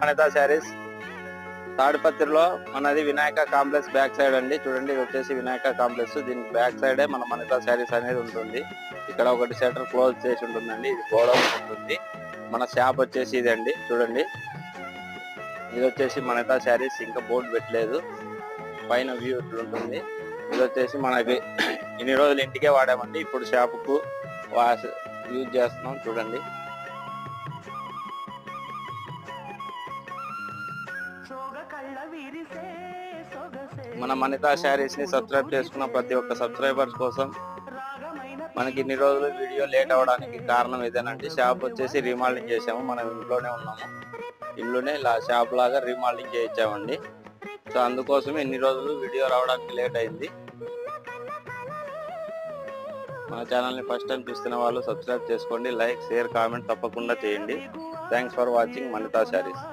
అనిత శారీస్ తాడిపత్రిలో మనది Vinayaka complex back side అండి. చూడండి, ఇది వచ్చేసి వినాయక కాంప్లెక్స్. దీనికి బ్యాక్ సైడే మన అనిత శారీస్ అనేది ఉంటుంది. ఇక్కడ ఒకటి షట్టర్ క్లోజ్ చేసి ఉంటుందండి. ఇది గోడౌన్ ఉంటుంది. మన షాప్ వచ్చేసి ఇదండి. చూడండి, ఇది వచ్చేసి అనిత శారీస్. ఇంకా బోర్డు పెట్టలేదు. పైన వ్యూ ఉంటుంది. ఇది వచ్చేసి మనకి ఇన్ని రోజులు ఇంటికే వాడామండి. ఇప్పుడు షాపుకు యూజ్ చేస్తున్నాం. చూడండి, మన అనిత శారీస్ ని సబ్స్క్రైబ్ చేసుకున్న ప్రతి ఒక్క సబ్స్క్రైబర్స్ కోసం మనకి ఇన్ని రోజులు వీడియో లేట్ అవడానికి కారణం ఇదేనండి. షాప్ వచ్చేసి రీమోడలింగ్ చేసాము. మనం ఇంట్లోనే ఉన్నాము. ఇంట్లోనే షాప్ లాగా రీమోడలింగ్ చేయించామండి. సో అందుకోసమే ఇన్ని రోజులు వీడియో రావడానికి లేట్ అయింది. మన ఛానల్ని ఫస్ట్ టైం చూస్తున్న వాళ్ళు సబ్స్క్రైబ్ చేసుకోండి. లైక్, షేర్, కామెంట్ తప్పకుండా చేయండి. Thanks for watching Anitha saris.